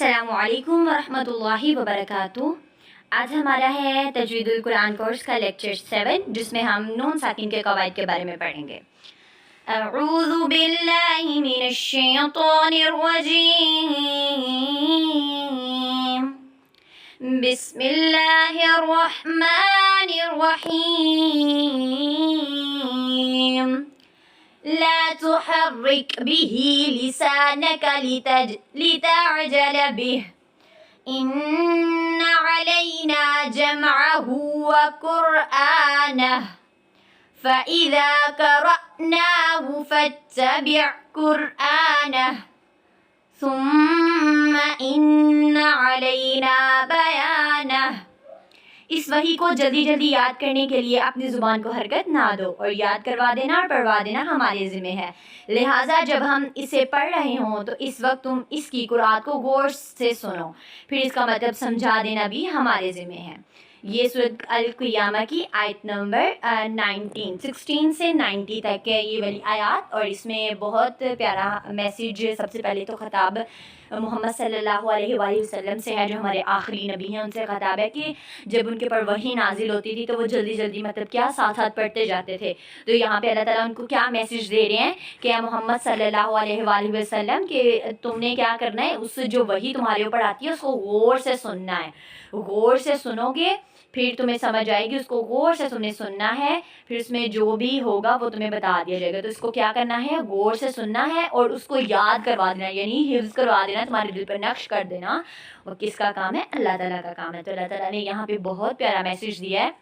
अस्सलामु अलैकुम वरहमतुल्लाहि वबरकातुह। आज हमारा है तजवीदुल कुरान कोर्स का लेक्चर 7, जिसमें हम नून साकिन के कवायद के बारे में पढ़ेंगे। अऊज़ु बिल्लाहि मिनश शैतानिर रजीम। बिस्मिल्लाहिर रहमानिर रहीम। ला तुहर्रिक बिही लिसानक लितअजल बिह इन्ना अलैना जमअहु व कुरआनह फ़इज़ा क़रअनाहु फ़त्तबिअ कुरआनह सुम्मा इन्ना अलैना बयानह। इस वही को जल्दी जल्दी याद करने के लिए अपनी ज़ुबान को हरकत ना दो और याद करवा देना और पढ़वा देना हमारे ज़िम्मे है। लिहाजा जब हम इसे पढ़ रहे हों तो इस वक्त तुम इसकी कुरात को गौर से सुनो, फिर इसका मतलब समझा देना भी हमारे ज़िम्मे है। ये सूरत अल-क़ियामा की आयत नंबर 16 से 90 तक है ये वाली आयत, और इसमें बहुत प्यारा मैसेज सबसे पहले तो ख़ताब मोहम्मद सल्लल्लाहु अलैहि वसल्लम से है, जो हमारे आखिरी नबी हैं। उनसे ख़ताब है कि जब उनके पर वही नाजिल होती थी तो वो जल्दी जल्दी मतलब क्या साथ साथ पढ़ते जाते थे। तो यहाँ पे अल्लाह ताला उनको क्या मैसेज दे रहे हैं कि या मोहम्मद सल्लल्लाहु अलैहि वसल्लम कि तुमने क्या करना है, उससे जो वही तुम्हारे ऊपर आती है उसको गौर से सुनना है। गौर से सुनोगे फिर तुम्हें समझ आएगी, उसको गौर से तुम्हें सुनना है, फिर उसमें जो भी होगा वो तुम्हें बता दिया जाएगा। तो इसको क्या करना है, गौर से सुनना है और उसको याद करवा देना, यानी हिफ्ज़ करवा देना, तुम्हारे दिल पर नक्श कर देना। और किसका काम है? अल्लाह ताला का काम है। तो अल्लाह ताला ने यहाँ पे बहुत प्यारा मैसेज दिया है।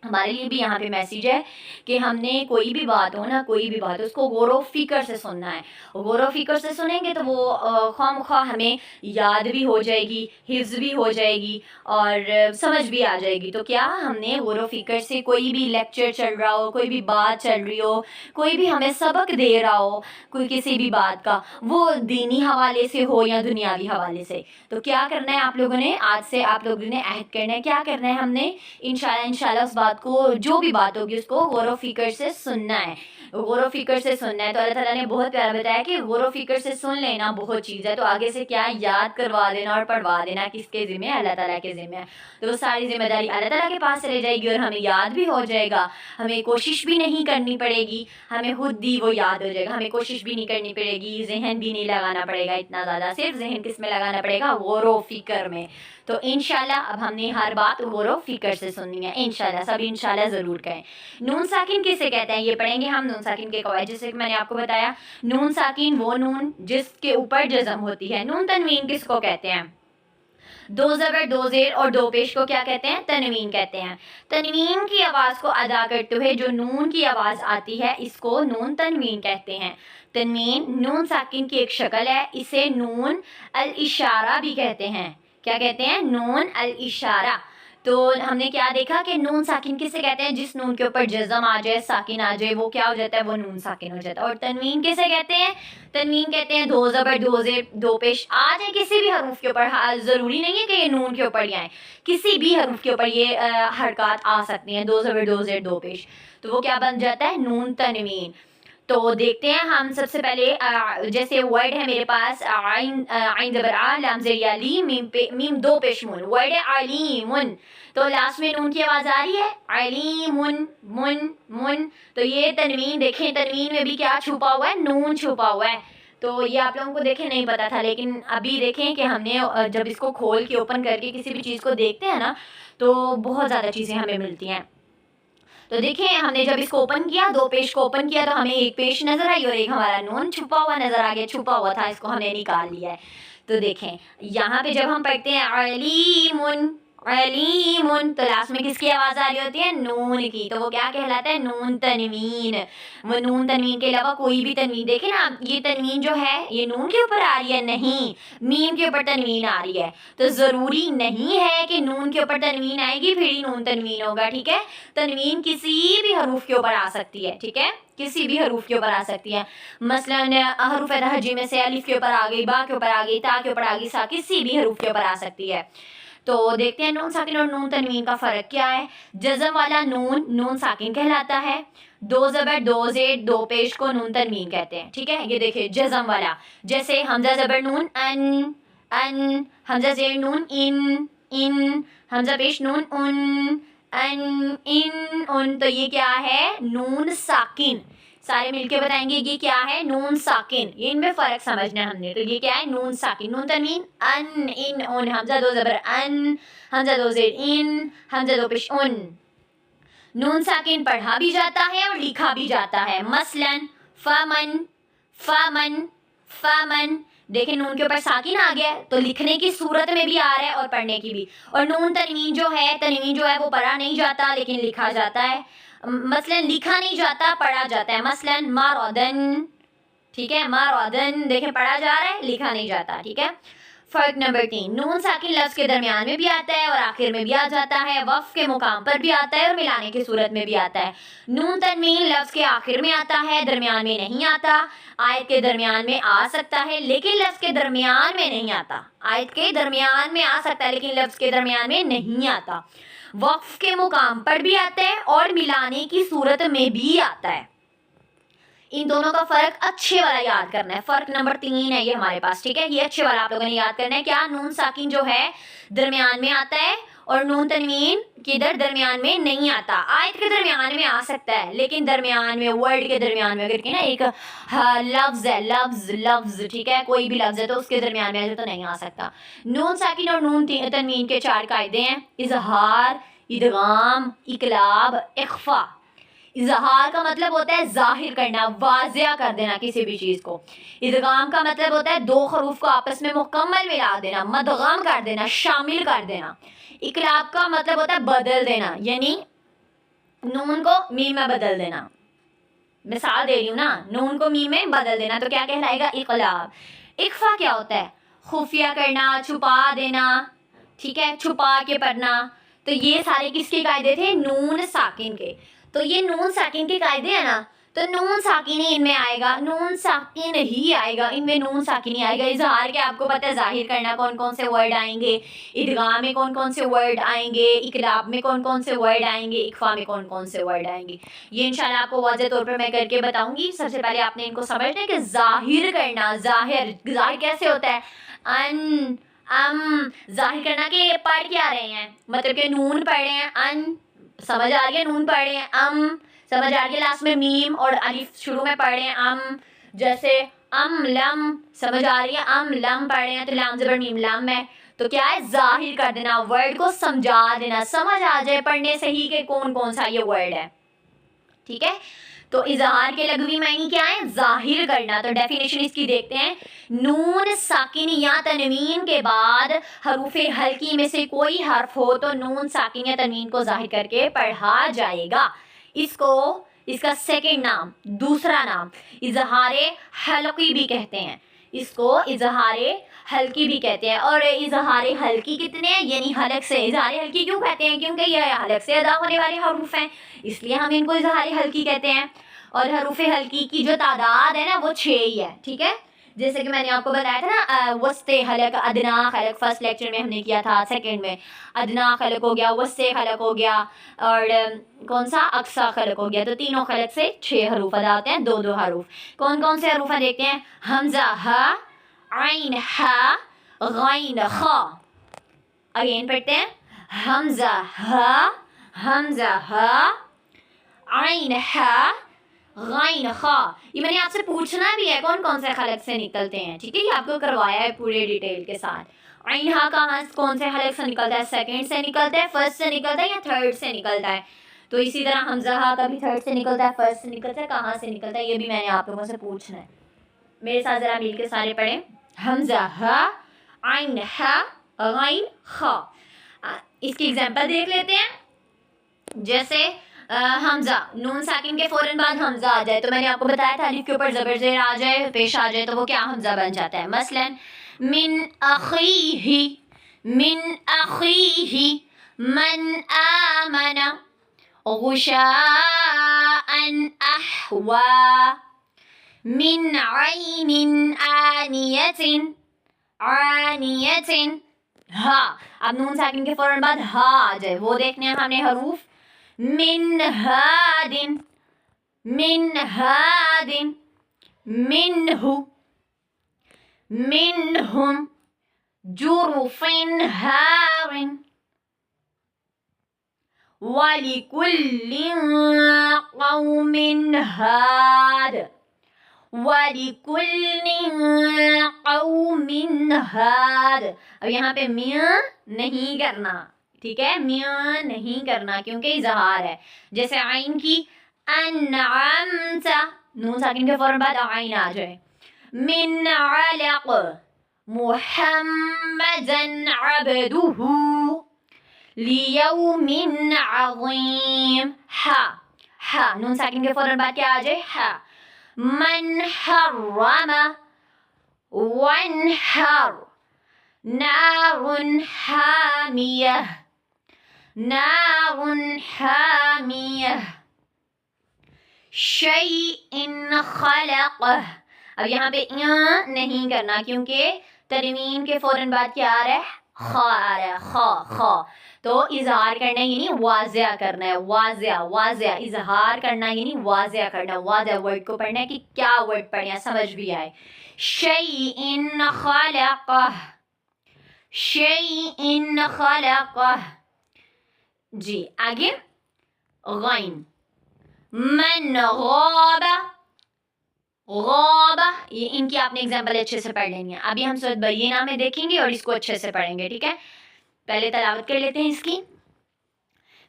हमारे लिए भी यहाँ पे मैसेज है कि हमने कोई भी बात हो ना, कोई भी बात हो, उसको गौर व फ़िक्र से सुनना है। गौर व फ़िक्र से सुनेंगे तो वो ख़ामख़्वाह हमें याद भी हो जाएगी, हिफ्ज़ भी हो जाएगी और समझ भी आ जाएगी। तो क्या हमने गौर व फ़िक्र से, कोई भी लेक्चर चल रहा हो, कोई भी बात चल रही हो, कोई भी हमें सबक दे रहा हो, कोई किसी भी बात का, वो दीनी हवाले से हो या दुनियावी हवाले से, तो क्या करना है आप लोगों ने, आज से आप लोगों ने अहद करना है। क्या करना है हमने? इंशाल्लाह उस बात को, जो भी बात होगी उसको गौर व फ़िक्र से सुनना है, गौर व फ़िक्र से सुनना है। तो अल्लाह ताला ने बहुत प्यारा बताया कि गौर व फ़िक्र से सुन लेना बहुत चीज़ है। तो आगे से क्या, याद करवा देना और पढ़वा देना किसके ज़िम्मे? अल्लाह ताला के ज़िम्मे है। तो वो सारी ज़िम्मेदारी अल्लाह ताला के पास चली जाएगी और हमें याद भी हो जाएगा, हमें कोशिश भी नहीं करनी पड़ेगी, हमें खुद ही वो याद हो जाएगा, हमें कोशिश भी नहीं करनी पड़ेगी, जहन भी नहीं लगाना पड़ेगा इतना ज़्यादा, सिर्फ जहन किस में लगाना पड़ेगा? गौर व फ़िक्र में। तो इंशाल्लाह अब हमने हर बात गौर व फ़िक्र से सुननी है। इंशाल्लाह सब इंशाल्लाह ज़रूर कहें। नून साकिन किसे कहते हैं ये पढ़ेंगे हम। नून साकिन के कवायद, जैसे कि मैंने आपको बताया, नून साकिन वो नून जिसके ऊपर जज़म होती है। नून तनवीन किसको कहते हैं? दो ज़बर, दो ज़ेर और दो पेश को क्या कहते हैं? तनवीन कहते हैं। तनवीन की आवाज़ को अदा करते हुए जो नून की आवाज़ आती है इसको नून तनवीन कहते हैं। तनवीन नून साकिन की एक शक्ल है, इसे नून अल इशारा भी कहते हैं। क्या कहते हैं? नून अल इशारा। तो हमने क्या देखा कि नून साकिन किसे कहते हैं? जिस नून के ऊपर जज़म आ जाए, साकिन आ जाए, वो क्या हो जाता है? वो नून साकिन हो जाता है। और तनवीन किसे कहते हैं? तनवीन कहते हैं दो ज़बर, दो ज़ेर, दो पेश आ जाए किसी भी हरूफ के ऊपर। ज़रूरी नहीं है कि ये नून के ऊपर ही आए, किसी भी हरूफ के ऊपर ये हरकत आ सकती हैं। दो ज़बर, दो ज़ेर, दो पेश, तो वो क्या बन जाता है? नून तनवीन। तो देखते हैं हम सबसे पहले, जैसे वर्ड है मेरे पास आइन ज़बर आ, लाम ज़ेर या ली, मीम दो पेश मुन। वर्ड है अलीमुन, तो लास्ट में नून की आवाज़ आ रही है, अलीमुन, मुन मुन। तो ये तनवीन देखें, तनवीन में भी क्या छुपा हुआ है? नून छुपा हुआ है। तो ये आप लोगों को देखें नहीं पता था, लेकिन अभी देखें कि हमने जब इसको खोल के ओपन करके किसी भी चीज़ को देखते हैं ना, तो बहुत ज़्यादा चीज़ें हमें मिलती हैं। तो देखें हमने जब इसको ओपन किया, दो पेश को ओपन किया, तो हमें एक पेश नज़र आई और एक हमारा नून छुपा हुआ नज़र आ गया। छुपा हुआ था, इसको हमने निकाल लिया है। तो देखें यहाँ पे जब हम पढ़ते हैं अलीमुन, अलीमुन, तो लास्ट में किसकी आवाज़ आ रही होती है? नून की। तो वो क्या कहलाता है? नून तनवीन। वो नून तनवीन के अलावा कोई भी तनवीन, देखें ना ये तनवीन जो है ये नून के ऊपर आ रही है? नहीं, मीम के ऊपर तनवीन आ रही है। तो ज़रूरी नहीं है कि नून के ऊपर तनवीन आएगी फिर ही नून तनवीन होगा, ठीक है? तनवीन किसी भी हरूफ के ऊपर आ सकती है, ठीक है? किसी भी हरूफ के ऊपर आ सकती है। मसलन हरूफ तहज्जी में से अलिफ के ऊपर आ गई, बा के ऊपर आ गई, ता के ऊपर आ गई, सा, किसी भी हरूफ के ऊपर आ सकती है। तो देखते हैं नून साकिन और नून तनवीन का फ़र्क क्या है। जज़म वाला नून नून साकिन कहलाता है, दो ज़बर, दो ज़ेर, दो पेश को नून तनवीन कहते हैं, ठीक है? ये देखिए जज़म वाला, जैसे हमज़ा ज़बर नून अन, अन, हमजा ज़ेर नून इन, हमजा पेश नून उन, अन इन उन। तो ये क्या है? नून साकिन। सारे मिलके बताएंगे ये क्या है? नून साकिन। ये इनमें फ़र्क समझना है हमने। तो ये क्या है? नून साकिन। नून तनवीन अन इन उन, हमजा दो ज़बर अन, हमजा दो ज़ेर इन, हमजा दो पेश उन। नून साकिन पढ़ा भी जाता है और लिखा भी जाता है। मसलन फमन, फमन, फमन। देखें नून के ऊपर साकिन आ गया है, तो लिखने की सूरत में भी आ रहा है और पढ़ने की भी। और नून तनवीन जो है वो पढ़ा नहीं जाता लेकिन लिखा जाता है। मसलन लिखा नहीं जाता, पढ़ा जाता है। मसलन मारदन, ठीक है, मारदन। देखें पढ़ा जा रहा है, लिखा नहीं जाता। ठीक है। फर्क नंबर 3, नून साकिन लफ्ज़ के दरमियान में भी आता है और आखिर में भी आ जाता है। वक्फ के मुकाम पर भी आता है और मिलाने की सूरत में भी आता है। नून तनवीन लफ्ज़ के आखिर में आता है, दरमियान में नहीं आता। आयत के दरमियान में आ सकता है लेकिन लफ्ज़ के दरमियान में नहीं आता। आयत के दरमियान में आ सकता है लेकिन लफ्ज़ के दरमियान में नहीं आता। वक्फ के मुकाम पर भी आता है और मिलाने की सूरत में भी आता है। इन दोनों का फर्क अच्छे वाला याद करना है। फर्क नंबर 3 है ये हमारे पास। ठीक है, ये अच्छे वाला आप लोगों ने याद करना है। क्या? नून साकिन जो है दरमियान में आता है और नून तनवीन किधर? दरमियान में नहीं आता। आयत के दरमियान में आ सकता है लेकिन दरमियान में, वर्ड के दरमियान में, अगर ना एक लफ्ज है, लफ्ज, ठीक है, कोई भी लफ्ज है तो उसके दरमियान में तो नहीं आ सकता। नून साकिन और नून तनवीन के 4 कायदे हैं: इजहार, इदगाम, इकलाब, इख्फा। इजहार का मतलब होता है जाहिर करना, वाज़िया कर देना किसी भी चीज़ को। इदगाम का मतलब होता है 2 हरूफ को आपस में मुकम्मल मिला देना, मदगम कर देना, शामिल कर देना। इकलाब का मतलब होता है बदल देना, यानी नून को मीम में बदल देना। मिसाल दे रही हूँ ना, नून को मीम में बदल देना, तो क्या कहलाएगा? इकलाब। इख्फा क्या होता है? खुफिया करना, छुपा देना, ठीक है, छुपा के पढ़ना। तो ये सारे किसके कायदे थे? नून साकिन के। तो ये नून साकिन के कायदे हैं ना, तो नून साकिन ही इनमें आएगा, नून साकिन ही आएगा, इनमें नून साकिन ही आएगा। इजहार के आपको पता है जाहिर करना कौन कौन से वर्ड आएंगे, इदगाम में कौन कौन से वर्ड आएंगे, इकलाब में कौन कौन से वर्ड आएंगे, इख्फा में कौन कौन से वर्ड आएंगे। ये इंशाल्लाह आपको वाज़ेह तौर पर मैं करके बताऊंगी। सबसे पहले आपने इनको समझना है कि जाहिर करना, जाहिर कैसे होता है? जाहिर करना कि पढ़ क्या रहे हैं, मतलब कि नून पढ़ रहे हैं, समझ आ रही है, नून पढ़ रहे हैं, समझ आ रही है, लास्ट में मीम और अलिफ शुरू में पढ़ रहे हैं, जैसे लम, समझ आ रही है, लम पढ़ रहे हैं तो लाम ज़बर मीम लम है। तो क्या है? जाहिर कर देना, वर्ड को समझा देना, समझ आ जाए पढ़ने से ही कि कौन कौन सा ये वर्ड है। ठीक है, तो इजहार के लघवी मायने क्या है? जाहिर करना। तो डेफिनेशन इसकी देखते हैं। नून साकिन या तनवीन के बाद हरूफे हल्की में से कोई हर्फ हो तो नून साकिन या तनवीन को जाहिर करके पढ़ा जाएगा। इसका सेकंड नाम, दूसरा नाम इजहारे हल्की भी कहते हैं। इसको इजहारे हल्की भी कहते हैं। और इजहारे हल्की कितने हैं? यानी हलक से। इजहारे हल्की क्यों कहते हैं? क्योंकि यह हलक से अदा होने वाले हरूफ हैं, इसलिए हम इनको इजहारे हल्की कहते हैं। और हरूफ हल्की की जो तादाद है ना वो 6 ही है। ठीक है, जैसे कि मैंने आपको बताया था ना, वस्ते हलक, अदना हलक, फर्स्ट लेक्चर में हमने किया था। सेकंड में अदना हलक हो गया, वस्ते हलक हो गया, और कौन सा? अक्सा हलक हो गया। तो तीनों हलक से 6 हरूफ अदा होते हैं, 2-2 हरूफ। कौन कौन से हरूफ देखते हैं? हमजा हा, आइन हा, गैन खा। अगेन पढ़ते हैं, हमजा हा, हमजा हा, आइन हा, गैन खा। ये मैंने आपसे पूछना भी है कौन कौन से हलक से निकलते हैं। ठीक है, ये आपको करवाया है पूरे डिटेल के साथ। आइन हा कहाँ कौन से हलक से निकलता है? सेकंड से निकलता है, फर्स्ट से निकलता है या थर्ड से निकलता है? तो इसी तरह हमजा हा का भी थर्ड से निकलता है, फर्स्ट से निकलता है, कहाँ से निकलता है? ये भी मैंने आप लोगों से पूछना है। मेरे साथ जरा मिल के सारे पढ़ें। हमजा हा, आइन हा, गैन खा। इसकी एग्जाम्पल देख लेते हैं। जैसे हमजा, नून साकिन के फौरन बाद हमजा आ जाए, तो मैंने आपको बताया था अलिफ के ऊपर ज़बर ज़ेर आ जाए, पेश आ जाए, तो वो क्या? हमजा बन जाता है। मसलन मिन अखीही, मिन अखीही, मन आमना, गुशाअन अहवा, मिन आइनिन आनियतिन, आनियतिन। हाँ, अब नून साकिन के फौरन बाद हा आ जाए, वो देखने हैं हमने हरूफ। मिन हादिन, मिन हादिन, मिनहु, मिनहुम, جرف هار ولكل قوم هاد وَلِكُلٍّ قَوْمٍ هَادٍ. اب یہاں پہ میاں نہیں کرنا, ٹھیک ہے, میاں نہیں کرنا کیونکہ اظہار ہے. جیسے عین کی انعمت, نون ساکن کے فوراً بعد عین آ جائے. من علق محمدًا عبدہ لیوم عظیم. ہا نون ساکن کے فوراً بعد کیا آ جائے, ہا. من حرم وانحر نار حامیہ نار حامیہ شیء خلقہ. اب یہاں پہ نہیں کرنا کیونکہ تنوین کے فوراً بعد کیا آ رہا ہے, خا آ رہا ہے, خا. تو اظہار کرنا یعنی واضح کرنا ہے, واضح اظہار کرنا یعنی واضح کرنا, واضح ورڈ کو پڑھنا ہے کہ کیا ورڈ پڑھنا سمجھ بھی آئے. شیء خلقہ, شیء خلقہ. جی آگے غین. من غاب, غابہ, یہ ان کی آپ نے اگزامپل اچھے سے پڑھ لینی ہے. ابھی ہم سورۃ بینہ میں دیکھیں گے اور اس کو اچھے سے پڑھیں گے, ٹھیک ہے. پہلے تلاوت کر لیتے ہیں اس کی.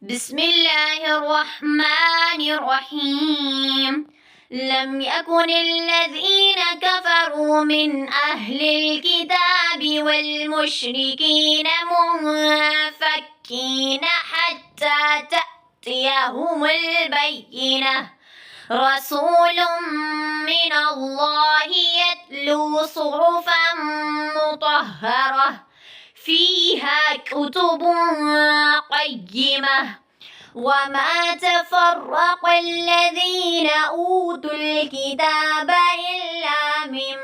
بسم اللہ الرحمن الرحیم. لم يكن الذين كفروا من أهل الكتاب والمشركين منفكين حتى تأتيهم البينة. رسول من الله يتلو صحفا مطهرة فيها كتب قيمة وما تفرق الذين أوتوا الكتاب إلا من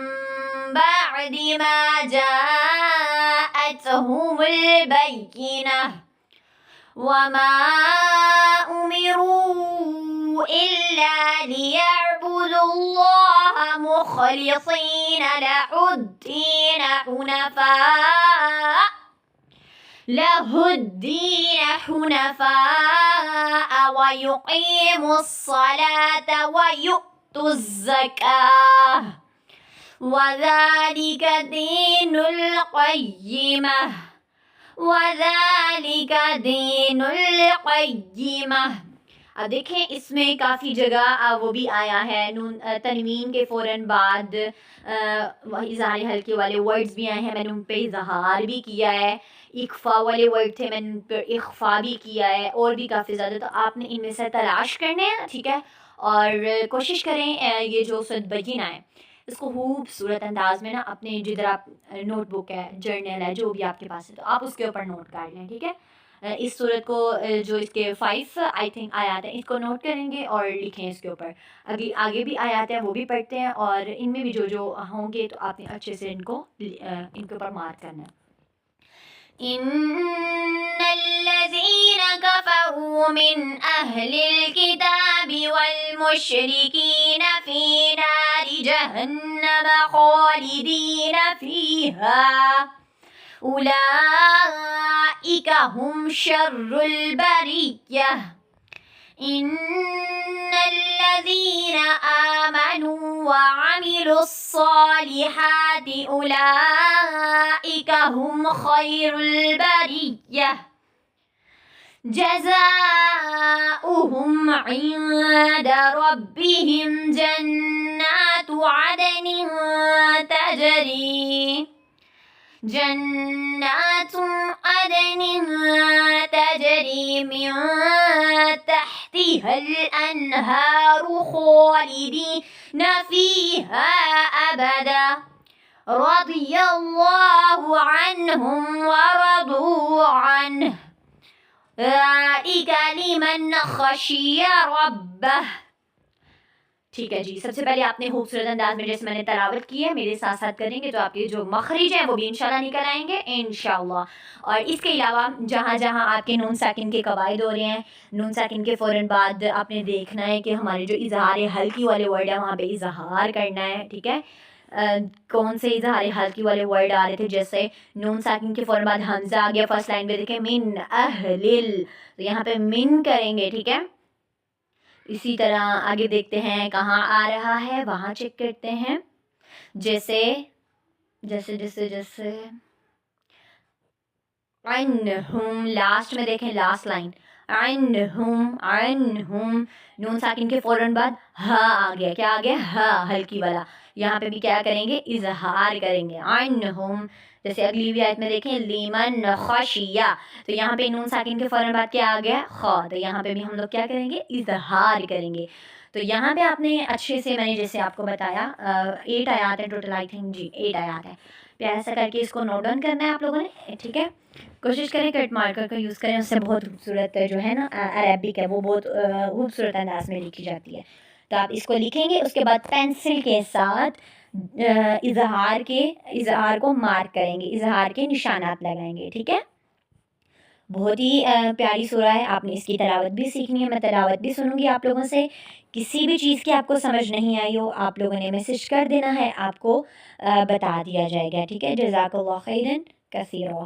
بعد ما جاءتهم البينة وما أمروا إلا ليعبدوا الله مخلصين له الدين حنفاء ويقيموا الصلاة ويؤتوا الزكاة وذلك دين القيمة وذلك دين القيمة. اب دیکھیں اس میں کافی جگہ وہ بھی آیا ہے, نون تنوین کے فوراً بعد اظہار حلقے والے ورڈز بھی آئے ہیں, میں نے ان پہ اظہار بھی کیا ہے. اخفا والے ورڈ تھے, میں نے ان پہ اخفا بھی کیا ہے, اور بھی کافی زیادہ. تو آپ نے ان میں سے تلاش کرنے ہیں, ٹھیک ہے, اور کوشش کریں یہ جو سورۃ بینہ ہے اس کو خوبصورت انداز میں نا اپنے جدھر آپ نوٹ بک ہے, جرنل ہے, جو بھی آپ کے پاس ہے, تو آپ اس کے اوپر نوٹ کر لیں, ٹھیک ہے. اس صورت کو جو اس کے 5 آئی تھنک آیات ہیں اس کو نوٹ کریں گے اور لکھیں اس کے اوپر. آگے بھی آیات ہیں وہ بھی پڑھتے ہیں, اور ان میں بھی جو ہوں گے تو آپ نے اچھے سے ان کے اوپر مارک کرنا ہے. ان الذين كفروا من اهل الكتاب والمشركين في نار جهنم خالدين فيها أولئك هم شر البرية. إن الذين آمنوا وعملوا الصالحات أولئك هم خير البرية. جزاؤهم عند ربهم جنات عدن تجري من تحتها الأنهار خالدين فيها أبدا رضي الله عنهم ورضوا عنه ذلك لمن خشي ربه. ٹھیک ہے جی, سب سے پہلے آپ نے خوبصورت انداز میں جیسے میں نے تلاوت کی ہے میرے ساتھ ساتھ کریں گے تو آپ کے جو مخرج ہیں وہ بھی انشاءاللہ نکل آئیں گے انشاءاللہ. اور اس کے علاوہ جہاں جہاں آپ کے نون ساکن کے قواعد ہو رہے ہیں, نون ساکن کے فوراً بعد آپ نے دیکھنا ہے کہ ہمارے جو اظہار حلقی والے ورڈ ہیں وہاں پہ اظہار کرنا ہے, ٹھیک ہے. کون سے اظہار حلقی والے ورڈ آ رہے تھے، جیسے نون ساکن کے فوراً بعد حمزہ آ گیا فرسٹ لائن پہ، دیکھیں من اہل، تو یہاں پہ من کریں گے، ٹھیک ہے. اسی طرح آگے دیکھتے ہیں کہاں آ رہا ہے، وہاں چیک کرتے ہیں. جیسے جیسے جیسے جیسے عنہم، لاسٹ میں دیکھیں لاسٹ لائن عنہم، عنہم، نون ساکن کے فوراً بعد ہا آ گیا، کیا آ گیا؟ ہا ہلکی والا. یہاں پہ بھی کیا کریں گے؟ اظہار کریں گے عنہم. جیسے اگلی بھی آیت میں دیکھیں لیمن خشیہ، تو یہاں پہ نون ساکن کے فوراً بعد کیا آ گیا؟ خا، تو یہاں پہ بھی ہم لوگ کیا کریں گے؟ اظہار کریں گے. تو یہاں پہ آپ نے اچھے سے، میں نے جیسے آپ کو بتایا 8 آیات ہیں ٹوٹل، آئی تھنک جی 8 آیات ہیں. پیارا سا کر کے اس کو نوٹ ڈاؤن کرنا ہے آپ لوگوں نے، ٹھیک ہے. کوشش کریں کٹ مارکر کا یوز کریں، اس سے بہت خوبصورت جو ہے نا عربک ہے وہ بہت خوبصورت انداز میں لکھی جاتی ہے. تو آپ اس کو لکھیں گے، اس کے بعد پینسل کے ساتھ اظہار کو مارک کریں گے، اظہار کے نشانات لگائیں گے، ٹھیک ہے. بہت ہی پیاری سورہ ہے، آپ نے اس کی تلاوت بھی سیکھنی ہے، میں تلاوت بھی سنوں گی آپ لوگوں سے. کسی بھی چیز کی آپ کو سمجھ نہیں آئی ہو، آپ لوگوں نے میسج کر دینا ہے، آپ کو بتا دیا جائے گا، ٹھیک ہے. جزاک اللہ خیرن کثیرا.